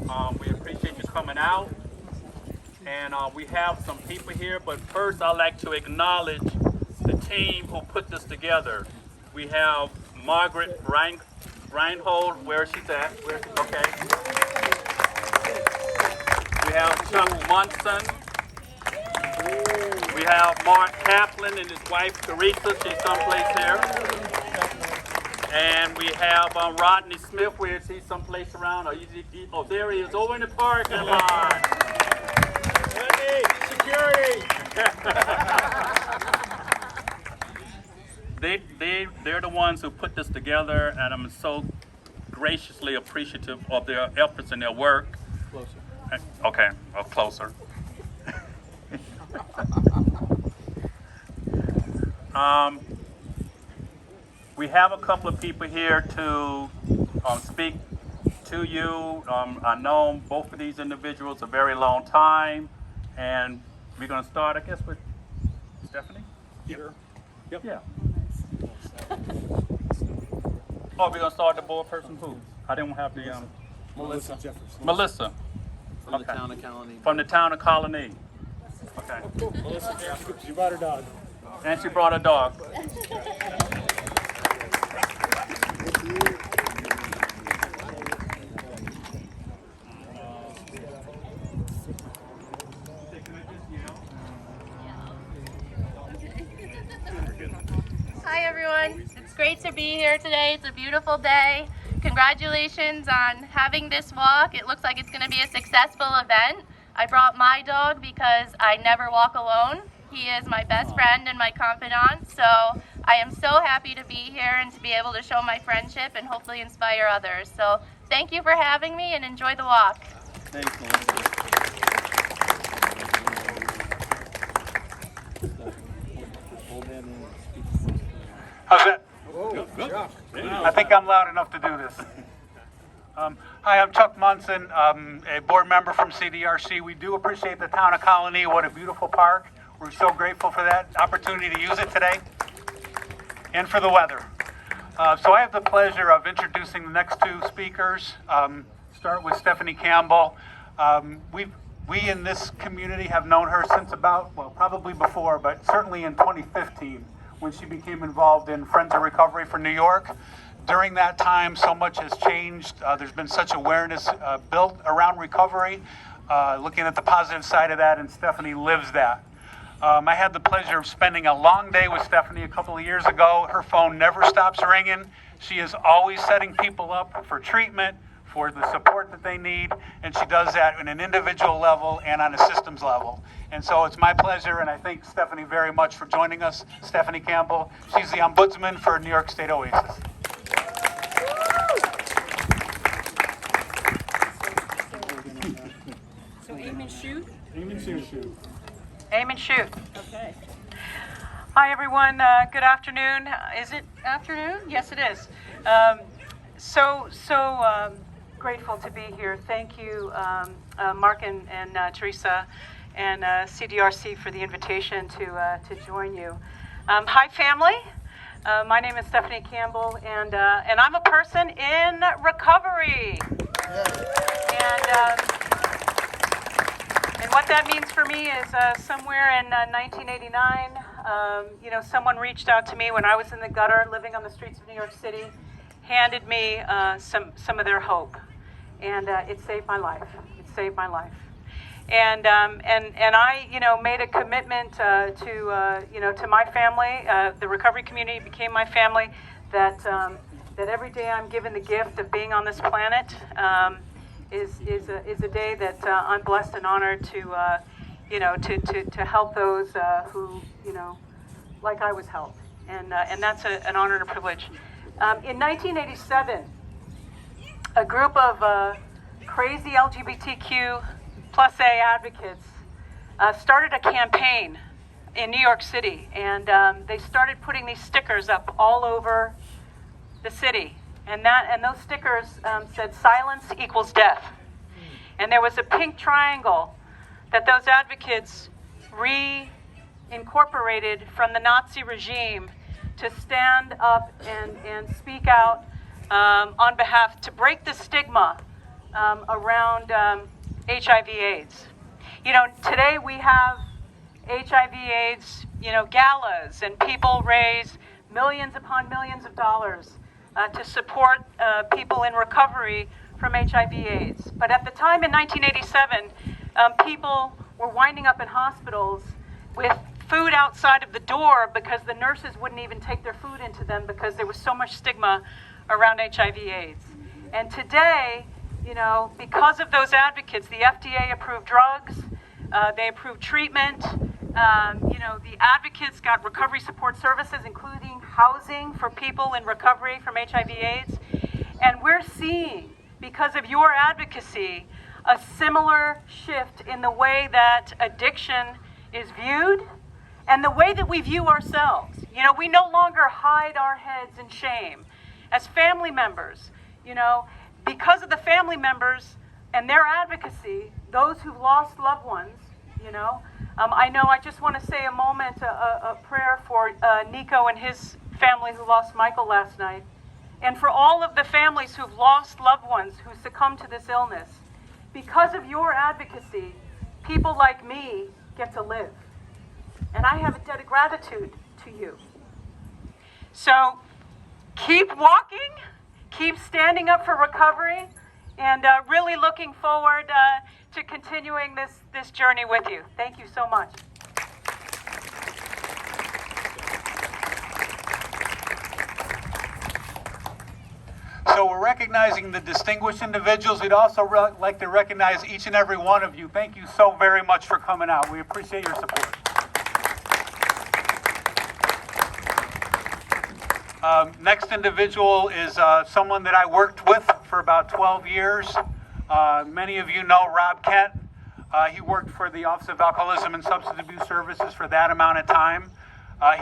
We appreciate you coming out. And we have some people here, but first I'd like to acknowledge the team who put this together. We have Margaret Reinhold, where she's at. Okay. We have Chuck Munson. We have Mark Kaplan and his wife Teresa. She's someplace here. And we have Rodney Smith. Where is he? Someplace around? Oh, there he is, over in the parking lot. Security. They're the ones who put this together, and I'm so graciously appreciative of their efforts and their work. Closer. Okay, closer. We have a couple of people here to speak to you. I know both of these individuals a very long time, and we're going to start, I guess, with Stephanie? Sure. Yep. Yeah. Oh, we're going to start the board person who? I didn't have the... Melissa Jefferson. Melissa. From the town of Colony. From the town of Colony. Okay. Melissa Jefferson. She brought her dog. And she brought a dog. Hi everyone, it's great to be here today. It's a beautiful day. Congratulations on having this walk. It looks like it's going to be a successful event. I brought my dog because I never walk alone. He is my best friend and my confidant, so I am so happy to be here and to be able to show my friendship and hopefully inspire others. So thank you for having me and enjoy the walk. Thanks, Melissa. How's that? I think I'm loud enough to do this. Hi, I'm Chuck Munson, a board member from CDRC. We do appreciate the town of Colony. What a beautiful park. We're so grateful for that opportunity to use it today and for the weather. So I have the pleasure of introducing the next two speakers. Start with Stephanie Campbell. We in this community have known her since about, well, probably before, but certainly in 2015 when she became involved in Friends of Recovery for New York. During that time, so much has changed. There's been such awareness built around recovery, looking at the positive side of that, and Stephanie lives that. I had the pleasure of spending a long day with Stephanie a couple of years ago. Her phone never stops ringing. She is always setting people up for treatment, for the support that they need, and she does that on an individual level and on a systems level. And so it's my pleasure, and I thank Stephanie very much for joining us. Stephanie Campbell, she's the Ombudsman for New York State Oasis. So Eamon Shoot? Eamon Shoot. Okay. Hi, everyone. Good afternoon. Is it afternoon? Yes, it is. So grateful to be here. Thank you, Mark and Teresa and CDRC for the invitation to join you. Hi, family. My name is Stephanie Campbell, and I'm a person in recovery. And what that means for me is somewhere in 1989, someone reached out to me when I was in the gutter, living on the streets of New York City, handed me some of their hope, and it saved my life. It saved my life. And I, made a commitment to my family. The recovery community became my family. That every day I'm given the gift of being on this planet is a day that I'm blessed and honored to help those who like I was helped, and that's an honor and a privilege. In 1987, a group of crazy LGBTQ plus A advocates started a campaign in New York City, and they started putting these stickers up all over the city, and those stickers said "Silence equals death," and there was a pink triangle that those advocates reincorporated from the Nazi regime to stand up and speak out on behalf, to break the stigma around HIV/AIDS. You know, today we have HIV/AIDS, you know, galas, and people raise millions upon millions of dollars to support people in recovery from HIV/AIDS. But at the time in 1987, people were winding up in hospitals with food outside of the door because the nurses wouldn't even take their food into them because there was so much stigma around HIV/AIDS. And today, you know, because of those advocates, the FDA approved drugs, they approved treatment, you know, the advocates got recovery support services, including housing for people in recovery from HIV/AIDS. And we're seeing, because of your advocacy, a similar shift in the way that addiction is viewed and the way that we view ourselves. You know, we no longer hide our heads in shame. As family members, you know, because of the family members and their advocacy, those who've lost loved ones, you know, I just want to say a moment, a prayer for Nico and his family who lost Michael last night, and for all of the families who've lost loved ones who succumbed to this illness. Because of your advocacy, people like me get to live. And I have a debt of gratitude to you. So keep walking, keep standing up for recovery, and really looking forward to continuing this journey with you. Thank you so much. So we're recognizing the distinguished individuals. We'd also like to recognize each and every one of you. Thank you so very much for coming out. We appreciate your support. Next individual is someone that I worked with for about 12 years. Many of you know Rob Kent. He worked for the Office of Alcoholism and Substance Abuse Services for that amount of time.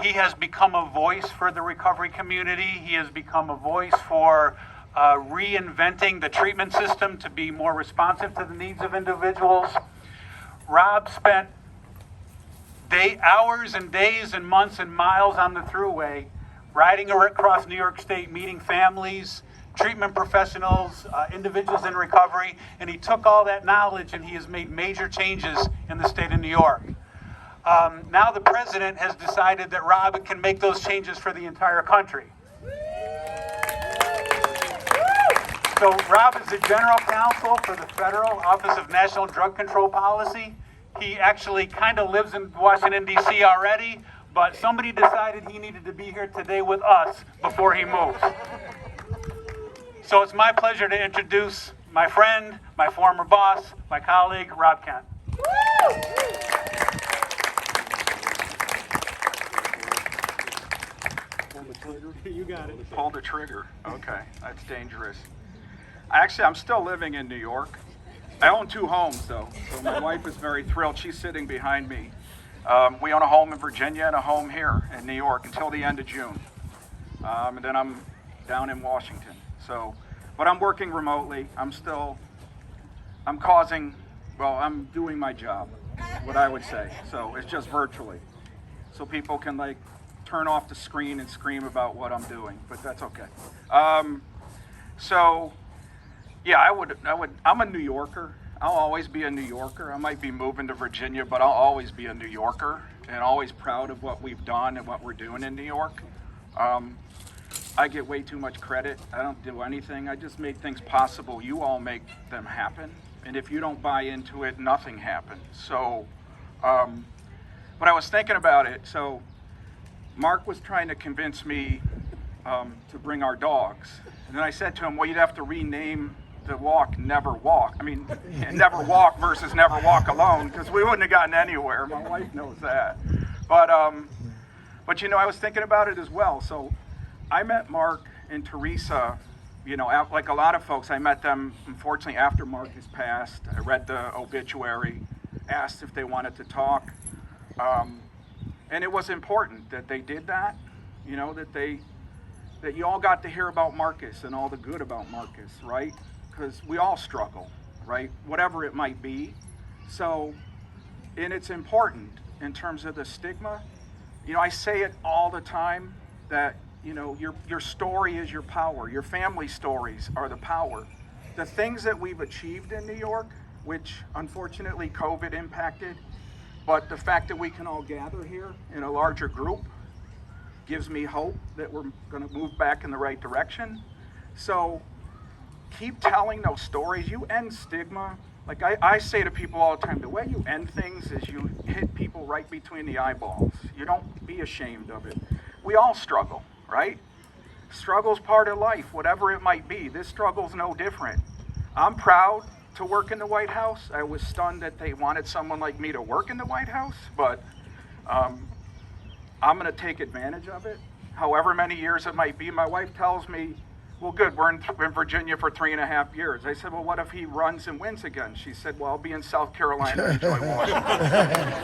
He has become a voice for the recovery community. He has become a voice for reinventing the treatment system to be more responsive to the needs of individuals. Rob spent hours and days and months and miles on the thruway, riding across New York State, meeting families, treatment professionals, individuals in recovery, and he took all that knowledge and he has made major changes in the state of New York. Now the president has decided that Rob can make those changes for the entire country. So Rob is the general counsel for the Federal Office of National Drug Control Policy. He actually kind of lives in Washington, D.C. already, but somebody decided he needed to be here today with us before he moves. So it's my pleasure to introduce my friend, my former boss, my colleague, Rob Kent. You got it. Pull the trigger. Okay, that's dangerous. Actually, I'm still living in New York. I own 2 homes, though, so my wife is very thrilled. She's sitting behind me. We own a home in Virginia and a home here in New York until the end of June. And then I'm down in Washington. So, but I'm working remotely. I'm doing my job, what I would say. So it's just virtually. So people can like turn off the screen and scream about what I'm doing, but that's okay. So yeah, I'm a New Yorker. I'll always be a New Yorker. I might be moving to Virginia, but I'll always be a New Yorker and always proud of what we've done and what we're doing in New York. I get way too much credit. I don't do anything. I just make things possible. You all make them happen. And if you don't buy into it, nothing happens. So, but I was thinking about it. So Mark was trying to convince me to bring our dogs. And then I said to him, well, you'd have to rename the walk Never Walk. I mean, Never Walk versus Never Walk Alone, because we wouldn't have gotten anywhere. My wife knows that. But you know, I was thinking about it as well. So I met Mark and Teresa, you know, like a lot of folks, I met them, unfortunately, after Mark has passed. I read the obituary, asked if they wanted to talk. And it was important that they did that, you know, that you all got to hear about Marcus and all the good about Marcus, right? Because we all struggle, right? Whatever it might be. So, and it's important in terms of the stigma. You know, I say it all the time that, you know, your story is your power. Your family stories are the power. the things that we've achieved in New York, which unfortunately COVID impacted, but the fact that we can all gather here in a larger group gives me hope that we're going to move back in the right direction. So keep telling those stories. You end stigma. Like I say to people all the time, the way you end things is you hit people right between the eyeballs. You don't be ashamed of it. We all struggle, right? Struggle's part of life, whatever it might be. This struggle's no different. I'm proud to work in the White House. I was stunned that they wanted someone like me to work in the White House, but I'm going to take advantage of it. However many years it might be. My wife tells me, well, good, we're in Virginia for 3.5 years. I said, well, what if he runs and wins again? She said, well, I'll be in South Carolina and enjoy Washington.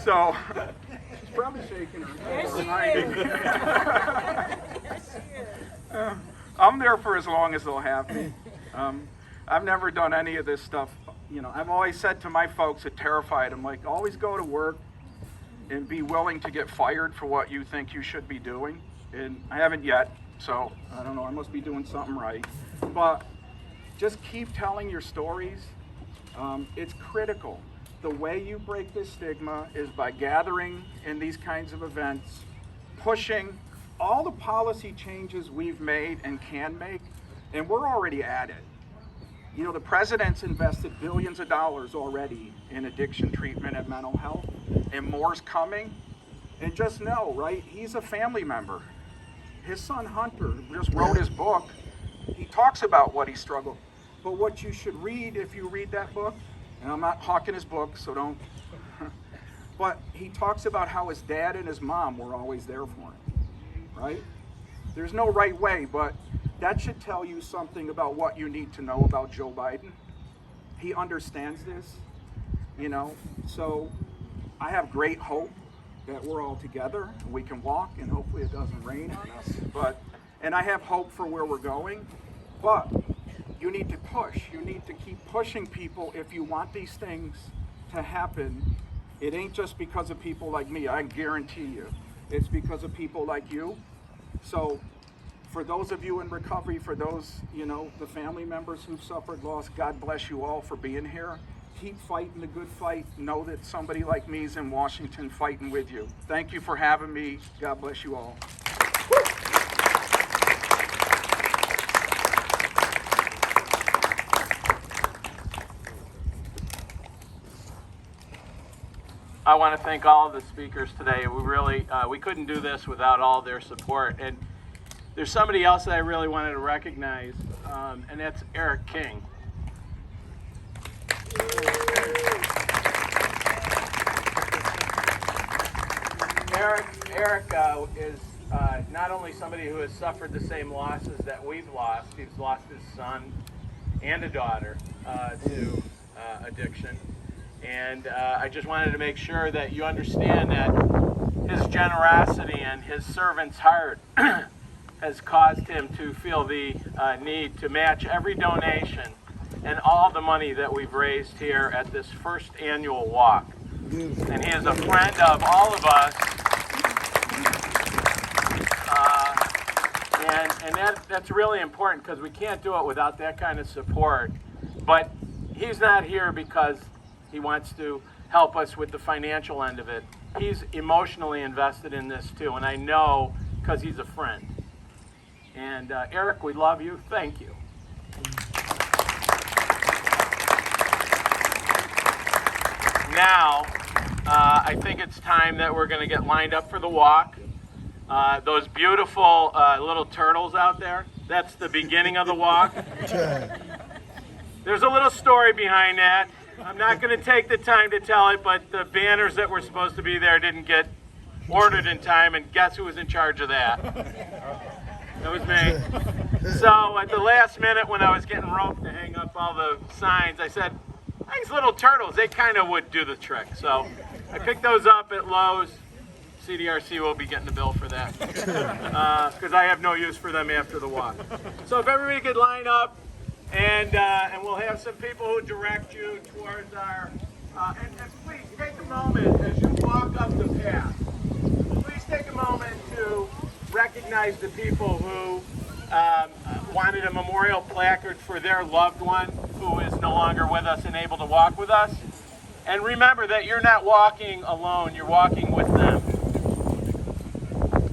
So, she's probably shaking her head. I'm there for as long as they'll have me. I've never done any of this stuff. You know, I've always said to my folks that terrified, I'm like, always go to work and be willing to get fired for what you think you should be doing. And I haven't yet, so I don't know, I must be doing something right. But just keep telling your stories. It's critical. The way you break this stigma is by gathering in these kinds of events, pushing all the policy changes we've made and can make, and we're already at it. You know, the president's invested billions of dollars already in addiction treatment and mental health, and more's coming. And just know, right, he's a family member. His son Hunter just wrote his book. He talks about what he struggled. But what you should read if you read that book, and I'm not hawking his book, so don't, but he talks about how his dad and his mom were always there for him, right? There's no right way, but that should tell you something about what you need to know about Joe Biden. He understands this, you know, so I have great hope that we're all together, and we can walk, and hopefully it doesn't rain on us. And I have hope for where we're going, but you need to push. You need to keep pushing people if you want these things to happen. It ain't just because of people like me, I guarantee you. It's because of people like you. So for those of you in recovery, for those, you know, the family members who've suffered loss, God bless you all for being here. Keep fighting the good fight. Know that somebody like me is in Washington fighting with you. Thank you for having me. God bless you all. I want to thank all of the speakers today. We really, we couldn't do this without all their support. And there's somebody else that I really wanted to recognize, and that's Eric King. Eric is not only somebody who has suffered the same losses that we've lost. He's lost his son and a daughter to addiction. And I just wanted to make sure that you understand that his generosity and his servant's heart has caused him to feel the need to match every donation and all the money that we've raised here at this first annual walk. And he is a friend of all of us. And that's really important because we can't do it without that kind of support. But he's not here because he wants to help us with the financial end of it. He's emotionally invested in this too, and I know because he's a friend. And Eric, we love you. Thank you. Now, I think it's time that we're going to get lined up for the walk. Those beautiful little turtles out there, that's the beginning of the walk. There's a little story behind that. I'm not going to take the time to tell it, but the banners that were supposed to be there didn't get ordered in time, and guess who was in charge of that? That was me. So at the last minute when I was getting roped to hang up all the signs, I said, these little turtles, they kind of would do the trick. So I picked those up at Lowe's. CDRC will be getting the bill for that because I have no use for them after the walk. So if everybody could line up, and we'll have some people who direct you towards our, and please take a moment as you walk up the path. Please take a moment to recognize the people who wanted a memorial placard for their loved one who is no longer with us and able to walk with us. And remember that you're not walking alone, you're walking with them.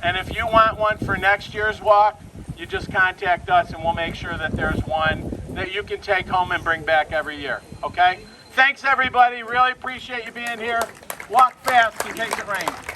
And if you want one for next year's walk, you just contact us and we'll make sure that there's one that you can take home and bring back every year, okay? Thanks everybody, really appreciate you being here. Walk fast in case it rains.